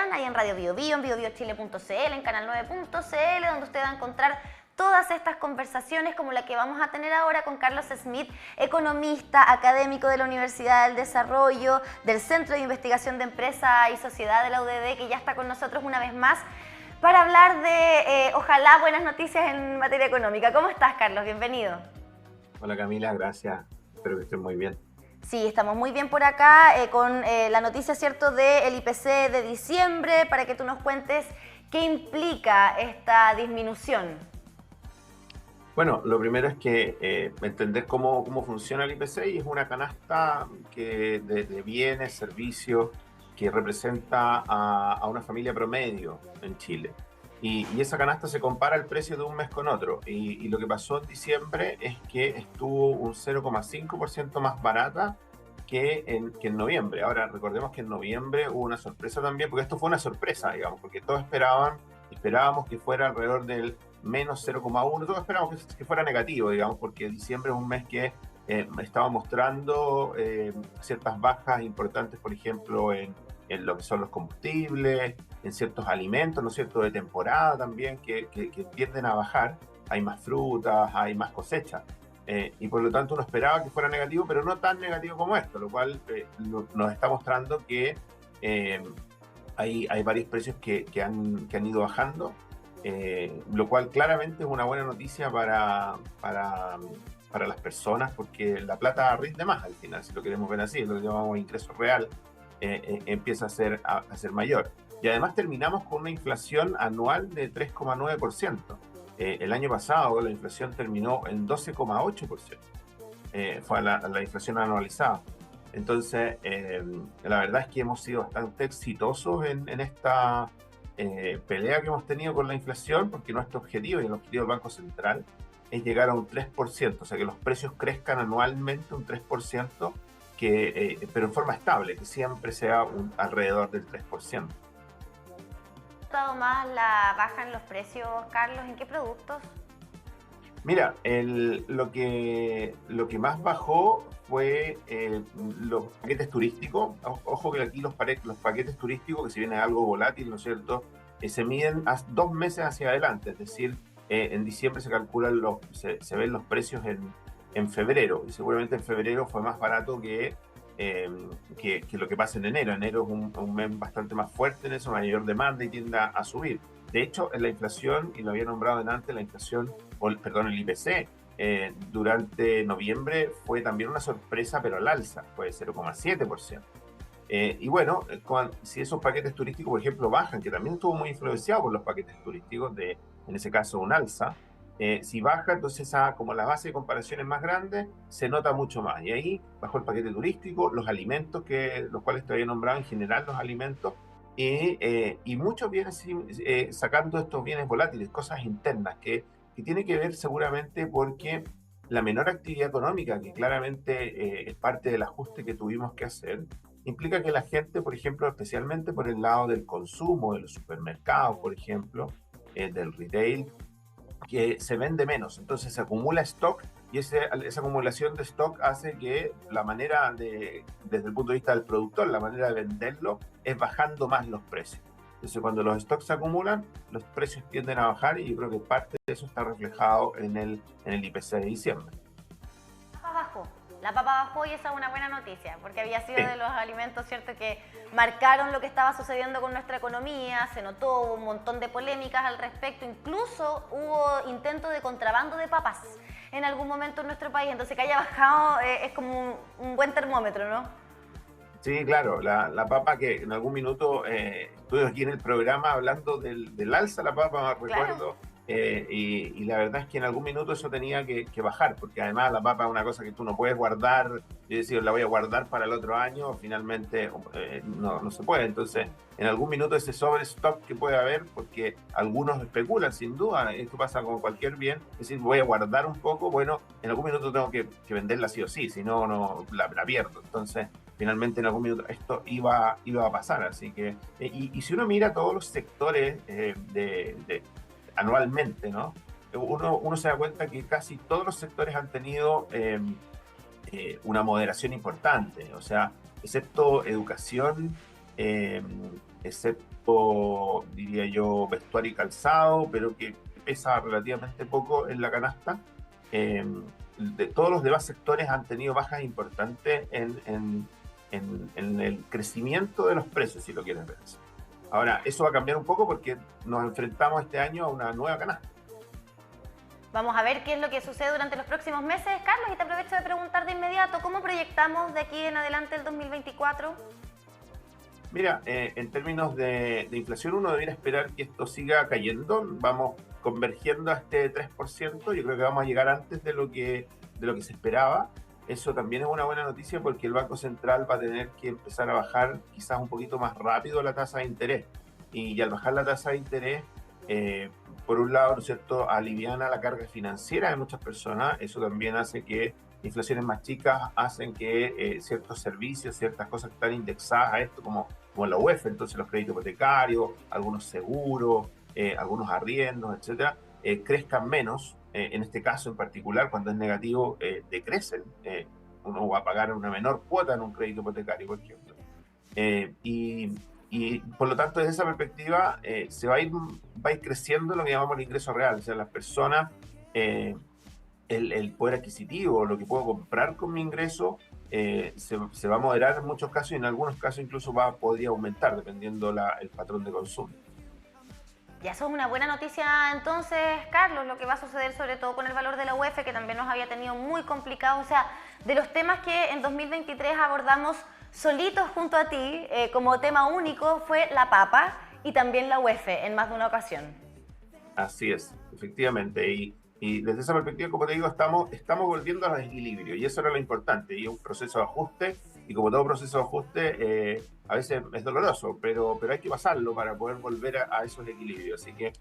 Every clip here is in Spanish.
mañana y en Radio Bio Bio, en biobiochile.cl, en canal 9.cl, donde usted va a encontrar todas estas conversaciones como la que vamos a tener ahora con Carlos Smith, economista, académico de la Universidad del Desarrollo, del Centro de Investigación de Empresa y Sociedad de la UDD, que ya está con nosotros una vez más para hablar de, ojalá, buenas noticias en materia económica. ¿Cómo estás, Carlos? Bienvenido. Hola Camila, gracias. Espero que estén muy bien. Sí, estamos muy bien por acá con la noticia, ¿cierto?, del IPC de diciembre, para que tú nos cuentes qué implica esta disminución. Bueno, lo primero es que entender cómo funciona el IPC, y es una canasta de bienes, servicios, que representa a una familia promedio en Chile. Y esa canasta se compara el precio de un mes con otro. Y lo que pasó en diciembre es que estuvo un 0,5% más barata que en noviembre. Ahora, recordemos que en noviembre hubo una sorpresa también, porque esto fue una sorpresa, digamos, porque todos esperábamos que fuera alrededor del menos 0,1, todos esperábamos que fuera negativo, digamos, porque diciembre es un mes que estaba mostrando ciertas bajas importantes, por ejemplo, en lo que son los combustibles, en ciertos alimentos, ¿no es cierto?, de temporada también, que tienden a bajar. Hay más frutas, hay más cosecha. Y por lo tanto uno esperaba que fuera negativo, pero no tan negativo como esto, lo cual nos está mostrando que hay varios precios que han ido bajando, lo cual claramente es una buena noticia para las personas, porque la plata rinde más al final, si lo queremos ver así, lo que llamamos ingreso real, empieza a ser mayor. Y además terminamos con una inflación anual de 3,9%. El año pasado la inflación terminó en 12,8%. Fue la inflación anualizada. Entonces, la verdad es que hemos sido bastante exitosos en esta pelea que hemos tenido con la inflación, porque nuestro objetivo y el objetivo del Banco Central es llegar a un 3%, o sea, que los precios crezcan anualmente un 3%, pero en forma estable, que siempre sea alrededor del 3%. ¿Ha notado más la baja en los precios, Carlos? ¿En qué productos? Mira, lo que más bajó fue los paquetes turísticos. Ojo que aquí los paquetes turísticos, que si bien es algo volátil, ¿no es cierto?, se miden 2 meses hacia adelante, es decir, en diciembre se calculan se ven los precios en febrero, y seguramente en febrero fue más barato que lo que pasa en enero. Enero es un mes bastante más fuerte en eso, mayor demanda, y tiende a subir. De hecho, en la inflación, y lo había nombrado antes, el IPC, durante noviembre fue también una sorpresa, pero al alza, fue 0,7%. Y bueno, si esos paquetes turísticos, por ejemplo, bajan, que también estuvo muy influenciado por los paquetes turísticos, en ese caso un alza, si baja, entonces como la base de comparación es más grande, se nota mucho más. Y ahí bajó el paquete turístico, los alimentos, los cuales te había nombrado, en general los alimentos, y muchos bienes, sacando estos bienes volátiles, cosas internas, que tiene que ver seguramente porque la menor actividad económica, que claramente es parte del ajuste que tuvimos que hacer, implica que la gente, por ejemplo, especialmente por el lado del consumo, de los supermercados, por ejemplo, del retail, que se vende menos, entonces se acumula stock, y esa acumulación de stock hace que desde el punto de vista del productor, la manera de venderlo es bajando más los precios. Entonces, cuando los stocks se acumulan, los precios tienden a bajar, y yo creo que parte de eso está reflejado en el IPC de diciembre. La papa bajó, y esa es una buena noticia, porque había sido de los alimentos, ¿cierto?, que marcaron lo que estaba sucediendo con nuestra economía. Se notó, hubo un montón de polémicas al respecto, incluso hubo intentos de contrabando de papas en algún momento en nuestro país. Entonces, que haya bajado es como un buen termómetro, ¿no? Sí, claro, la papa, que en algún minuto estuve aquí en el programa hablando del alza de la papa, recuerdo. Claro. Y la verdad es que en algún minuto eso tenía que bajar, porque además la papa es una cosa que tú no puedes guardar. Yo decía, la voy a guardar para el otro año, finalmente no se puede. Entonces, en algún minuto ese sobrestock que puede haber, porque algunos especulan, sin duda, esto pasa con cualquier bien, es decir, voy a guardar un poco, bueno, en algún minuto tengo que venderla sí o sí, si no, la pierdo. Entonces, finalmente en algún minuto esto iba a pasar. Así que, y si uno mira todos los sectores anualmente, ¿no? Uno se da cuenta que casi todos los sectores han tenido una moderación importante, o sea, excepto educación, eh, excepto, diría yo, vestuario y calzado, pero que pesa relativamente poco en la canasta. Eh, de todos los demás sectores han tenido bajas importantes en el crecimiento de los precios, si lo quieres ver así. Ahora, eso va a cambiar un poco porque nos enfrentamos este año a una nueva canasta. Vamos a ver qué es lo que sucede durante los próximos meses, Carlos, y te aprovecho de preguntar de inmediato, ¿cómo proyectamos de aquí en adelante el 2024? Mira, en términos de inflación, uno debería esperar que esto siga cayendo. Vamos convergiendo a este 3%. Yo creo que vamos a llegar antes de lo que se esperaba. Eso también es una buena noticia porque el Banco Central va a tener que empezar a bajar quizás un poquito más rápido la tasa de interés. Y al bajar la tasa de interés, por un lado, ¿no es cierto?, aliviana la carga financiera de muchas personas. Eso también hace que inflaciones más chicas hacen que ciertos servicios, ciertas cosas que están indexadas a esto, como la UEF, entonces los créditos hipotecarios, algunos seguros, algunos arriendos, etcétera, crezcan menos. En este caso en particular, cuando es negativo, decrecen. Uno va a pagar una menor cuota en un crédito hipotecario, por ejemplo. Y por lo tanto, desde esa perspectiva, va a ir creciendo lo que llamamos el ingreso real, o sea, las personas, el poder adquisitivo, lo que puedo comprar con mi ingreso, se va a moderar en muchos casos y en algunos casos incluso podría aumentar dependiendo el patrón de consumo. Ya eso es una buena noticia entonces, Carlos, lo que va a suceder sobre todo con el valor de la UEF, que también nos había tenido muy complicado. O sea, de los temas que en 2023 abordamos solitos junto a ti, como tema único, fue la papa y también la UEF en más de una ocasión. Así es, efectivamente. Y desde esa perspectiva, como te digo, estamos volviendo a los equilibrios y eso era lo importante. Y es un proceso de ajuste y como todo proceso de ajuste, a veces es doloroso, pero hay que pasarlo para poder volver a esos equilibrios. Así que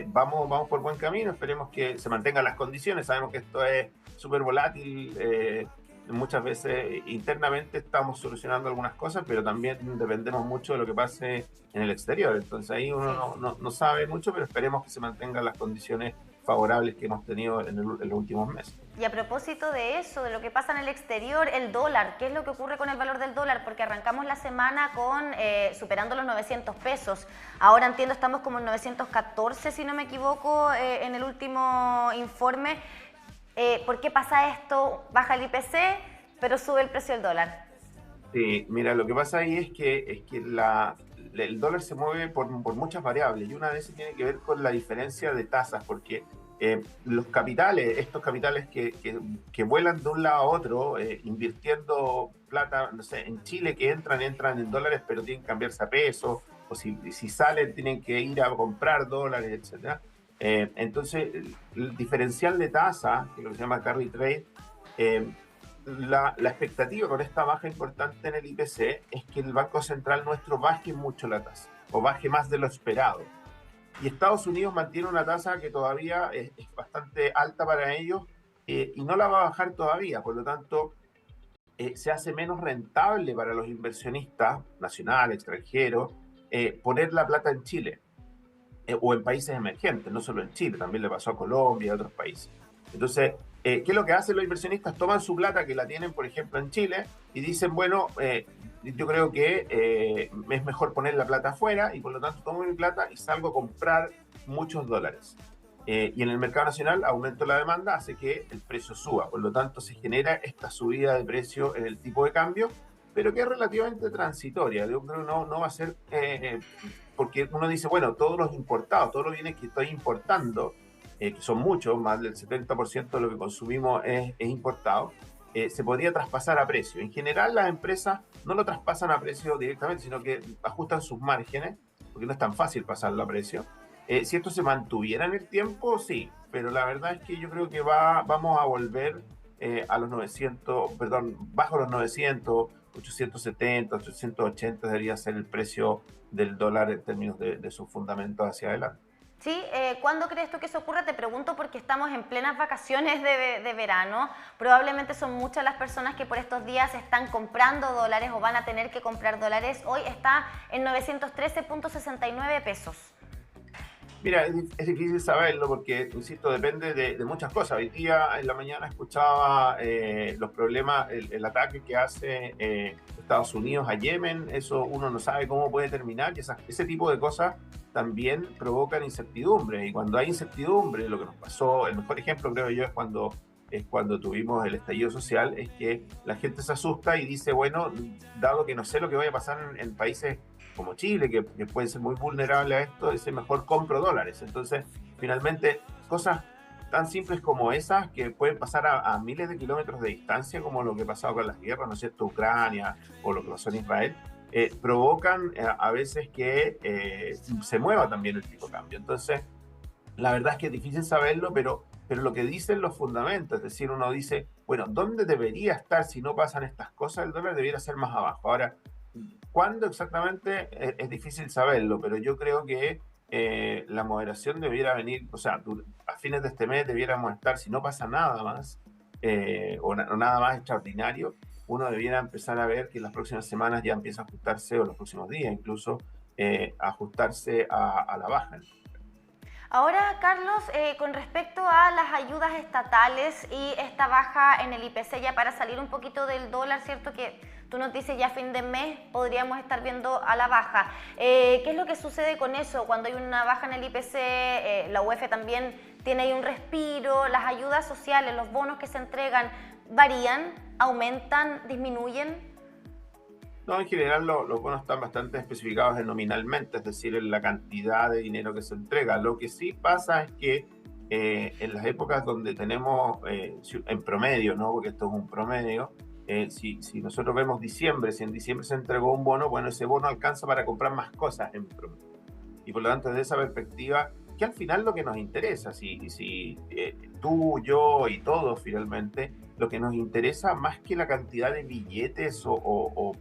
vamos por buen camino, esperemos que se mantengan las condiciones. Sabemos que esto es súper volátil. Muchas veces internamente estamos solucionando algunas cosas, pero también dependemos mucho de lo que pase en el exterior. Entonces ahí uno no sabe mucho, pero esperemos que se mantengan las condiciones favorables que hemos tenido en los últimos meses. Y a propósito de eso, de lo que pasa en el exterior, el dólar, ¿qué es lo que ocurre con el valor del dólar? Porque arrancamos la semana superando los 900 pesos. Ahora entiendo estamos como en 914, si no me equivoco, en el último informe. ¿Por qué pasa esto? Baja el IPC, pero sube el precio del dólar. Sí, mira, lo que pasa ahí es que el dólar se mueve por muchas variables y una de esas tiene que ver con la diferencia de tasas, porque los capitales, estos capitales que vuelan de un lado a otro, invirtiendo plata, no sé, en Chile que entran en dólares, pero tienen que cambiarse a pesos, o si salen tienen que ir a comprar dólares, etcétera. Entonces, el diferencial de tasa, que lo que se llama carry trade, la expectativa con esta baja importante en el IPC es que el Banco Central nuestro baje mucho la tasa, o baje más de lo esperado. Y Estados Unidos mantiene una tasa que todavía es bastante alta para ellos y no la va a bajar todavía. Por lo tanto, se hace menos rentable para los inversionistas nacionales, extranjeros, poner la plata en Chile o en países emergentes, no solo en Chile, también le pasó a Colombia y a otros países. Entonces, ¿qué es lo que hacen los inversionistas? Toman su plata, que la tienen, por ejemplo, en Chile, y dicen, bueno, yo creo que es mejor poner la plata afuera, y por lo tanto tomo mi plata y salgo a comprar muchos dólares. Y en el mercado nacional, aumento la demanda hace que el precio suba. Por lo tanto, se genera esta subida de precio en el tipo de cambio, pero que es relativamente transitoria. Yo creo que no va a ser... porque uno dice, bueno, todos los importados, todos los bienes que estoy importando, que son muchos, más del 70% de lo que consumimos es importado, se podría traspasar a precio. En general, las empresas no lo traspasan a precio directamente, sino que ajustan sus márgenes, porque no es tan fácil pasarlo a precio. Si esto se mantuviera en el tiempo, sí, pero la verdad es que yo creo que vamos a volver a los 900, perdón, bajo los 900, 870, 880 debería ser el precio del dólar en términos de sus fundamentos hacia adelante. Sí, ¿cuándo crees tú que eso ocurra? Te pregunto porque estamos en plenas vacaciones de verano. Probablemente son muchas las personas que por estos días están comprando dólares o van a tener que comprar dólares. Hoy está en 913.69 pesos. Mira, es difícil saberlo porque, insisto, depende de muchas cosas. Hoy día en la mañana escuchaba los problemas, el ataque que hace Estados Unidos a Yemen. Eso uno no sabe cómo puede terminar y ese tipo de cosas también provocan incertidumbre. Y cuando hay incertidumbre, lo que nos pasó, el mejor ejemplo creo yo es cuando tuvimos el estallido social, es que la gente se asusta y dice, bueno, dado que no sé lo que vaya a pasar en países como Chile, que puede ser muy vulnerable a esto, es mejor compro dólares. Entonces, finalmente, cosas tan simples como esas, que pueden pasar a miles de kilómetros de distancia, como lo que ha pasado con las guerras, ¿no es cierto?, Ucrania o lo que pasó en Israel, provocan a veces que se mueva también el tipo de cambio. Entonces, la verdad es que es difícil saberlo, pero lo que dicen los fundamentos, es decir, uno dice, bueno, ¿dónde debería estar si no pasan estas cosas? El dólar debería ser más abajo. Ahora, ¿cuándo exactamente? Es difícil saberlo, pero yo creo que la moderación debiera venir, o sea, a fines de este mes debiéramos estar, si no pasa nada más, o nada más extraordinario, uno debiera empezar a ver que en las próximas semanas ya empieza a ajustarse, o los próximos días incluso, ajustarse a la baja. Ahora, Carlos, con respecto a las ayudas estatales y esta baja en el IPC, ya para salir un poquito del dólar, ¿cierto? Que tú nos dices ya a fin de mes podríamos estar viendo a la baja. ¿Qué es lo que sucede con eso? Cuando hay una baja en el IPC, la UEF también tiene ahí un respiro, las ayudas sociales, los bonos que se entregan, ¿varían, aumentan, disminuyen? No, en general los bonos están bastante especificados nominalmente, es decir, en la cantidad de dinero que se entrega. Lo que sí pasa es que en las épocas donde tenemos, en promedio, ¿no? Porque esto es un promedio, si nosotros vemos diciembre, si en diciembre se entregó un bono, bueno, ese bono alcanza para comprar más cosas en promedio. Y por lo tanto, desde esa perspectiva, que al final lo que nos interesa, si tú, yo y todos finalmente, lo que nos interesa más que la cantidad de billetes o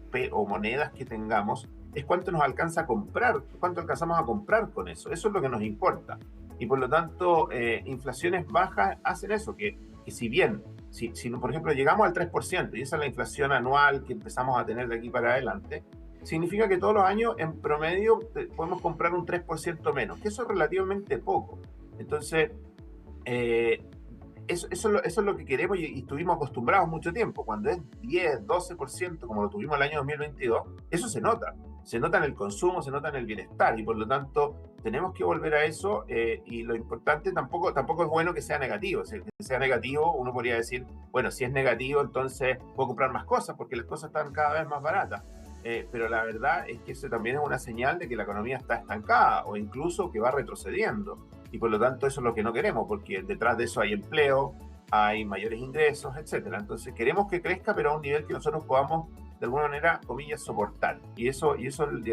monedas que tengamos, es cuánto nos alcanza a comprar, cuánto alcanzamos a comprar con eso. Eso es lo que nos importa. Y por lo tanto, inflaciones bajas hacen eso, que si bien, si por ejemplo llegamos al 3%, y esa es la inflación anual que empezamos a tener de aquí para adelante, significa que todos los años en promedio podemos comprar un 3% menos, que eso es relativamente poco. Entonces, eso es lo que queremos y estuvimos acostumbrados mucho tiempo. Cuando es 10, 12%, como lo tuvimos el año 2022, eso se nota. Se nota en el consumo, se nota en el bienestar y por lo tanto tenemos que volver a eso y lo importante tampoco es bueno que sea negativo. Si sea negativo, uno podría decir, bueno, si es negativo, entonces puedo comprar más cosas porque las cosas están cada vez más baratas. Pero la verdad es que eso también es una señal de que la economía está estancada o incluso que va retrocediendo. Y por lo tanto eso es lo que no queremos, porque detrás de eso hay empleo, hay mayores ingresos, etcétera. Entonces queremos que crezca, pero a un nivel que nosotros podamos, de alguna manera, comillas, soportar. Y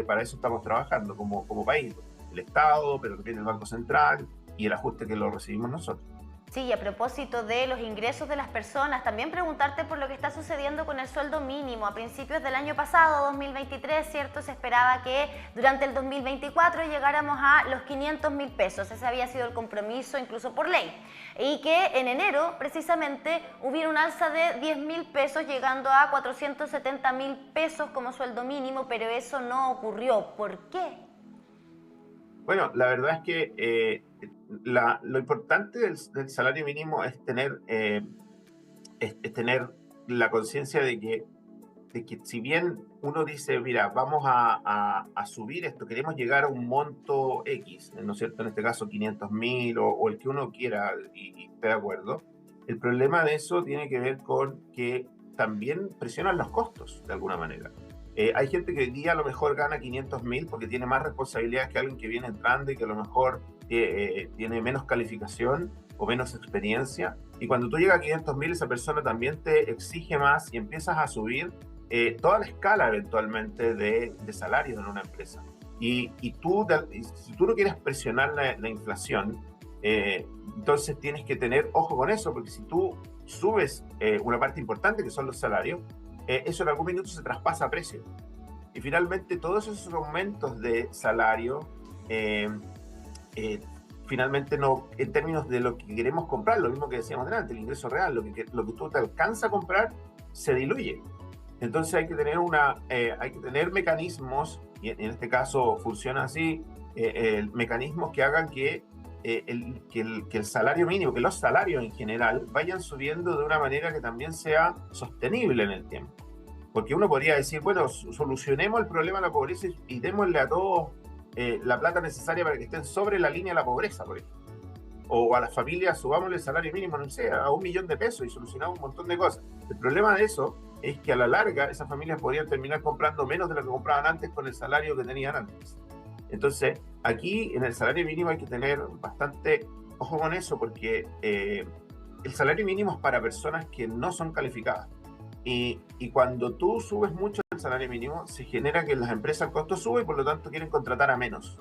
para eso estamos trabajando como país. El Estado, pero también el Banco Central y el ajuste que lo recibimos nosotros. Sí, y a propósito de los ingresos de las personas, también preguntarte por lo que está sucediendo con el sueldo mínimo. A principios del año pasado, 2023, ¿cierto? Se esperaba que durante el 2024 llegáramos a los 500.000 pesos. Ese había sido el compromiso incluso por ley. Y que en enero, precisamente, hubiera un alza de 10.000 pesos, llegando a 470.000 pesos como sueldo mínimo, pero eso no ocurrió. ¿Por qué? Bueno, la verdad es que lo importante del salario mínimo es tener la conciencia de que si bien uno dice, mira, vamos a subir esto, queremos llegar a un monto X, ¿no es cierto? En este caso 500.000 o el que uno quiera y esté de acuerdo, el problema de eso tiene que ver con que también presionan los costos de alguna manera. Hay gente que hoy día a lo mejor gana 500.000 porque tiene más responsabilidades que alguien que viene entrando y que a lo mejor tiene menos calificación o menos experiencia. Y cuando tú llegas a 500.000, esa persona también te exige más y empiezas a subir toda la escala eventualmente de salarios en una empresa. Y si tú no quieres presionar la inflación, entonces tienes que tener ojo con eso, porque si tú subes una parte importante que son los salarios, eso en algún minuto se traspasa a precio. Y finalmente todos esos aumentos de salario, finalmente no, en términos de lo que queremos comprar, lo mismo que decíamos delante, el ingreso real, lo que tú te alcanza a comprar, se diluye. Entonces hay que tener mecanismos, y en este caso funciona así, mecanismos que hagan que el salario mínimo, que los salarios en general vayan subiendo de una manera que también sea sostenible en el tiempo. Porque uno podría decir, bueno, solucionemos el problema de la pobreza y démosle a todos la plata necesaria para que estén sobre la línea de la pobreza, por ejemplo. O a las familias subámosle el salario mínimo, no sé, a $1.000.000 y solucionamos un montón de cosas. El problema de eso es que a la larga esas familias podrían terminar comprando menos de lo que compraban antes con el salario que tenían antes. Entonces, aquí en el salario mínimo hay que tener bastante ojo con eso, porque el salario mínimo es para personas que no son calificadas. Y cuando tú subes mucho el salario mínimo, se genera que en las empresas el costo sube y por lo tanto quieren contratar a menos.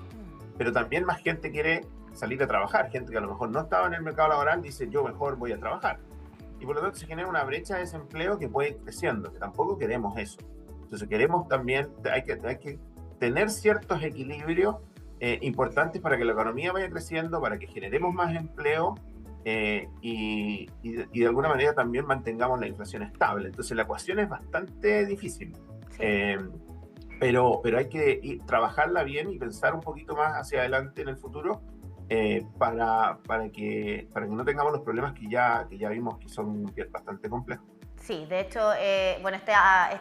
Pero también más gente quiere salir a trabajar, gente que a lo mejor no estaba en el mercado laboral dice yo mejor voy a trabajar. Y por lo tanto se genera una brecha de desempleo que puede ir creciendo, que tampoco queremos eso. Entonces queremos también, hay que tener ciertos equilibrios importantes para que la economía vaya creciendo, para que generemos más empleo y de alguna manera también mantengamos la inflación estable. Entonces la ecuación es bastante difícil, sí. Pero hay que trabajarla bien y pensar un poquito más hacia adelante en el futuro para que no tengamos los problemas que ya vimos que son bastante complejos. Sí, de hecho, bueno, este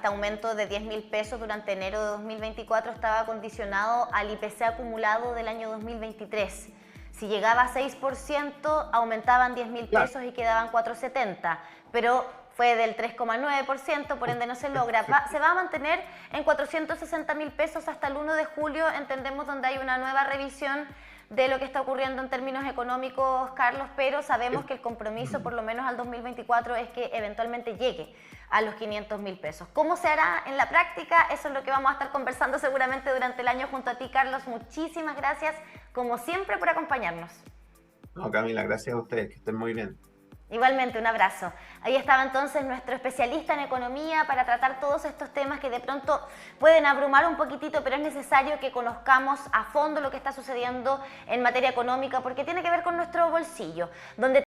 aumento de 10.000 pesos durante enero de 2024 estaba condicionado al IPC acumulado del año 2023. Si llegaba a 6%, aumentaban 10.000 pesos y quedaban 470, pero fue del 3,9%, por ende no se logra. Se va a mantener en 460.000 pesos hasta el 1 de julio, entendemos, donde hay una nueva revisión de lo que está ocurriendo en términos económicos, Carlos, pero sabemos que el compromiso, por lo menos al 2024, es que eventualmente llegue a los 500.000 pesos. ¿Cómo se hará en la práctica? Eso es lo que vamos a estar conversando seguramente durante el año junto a ti, Carlos. Muchísimas gracias, como siempre, por acompañarnos. No, Camila, gracias a ustedes, que estén muy bien. Igualmente, un abrazo. Ahí estaba entonces nuestro especialista en economía para tratar todos estos temas que de pronto pueden abrumar un poquitito, pero es necesario que conozcamos a fondo lo que está sucediendo en materia económica porque tiene que ver con nuestro bolsillo, donde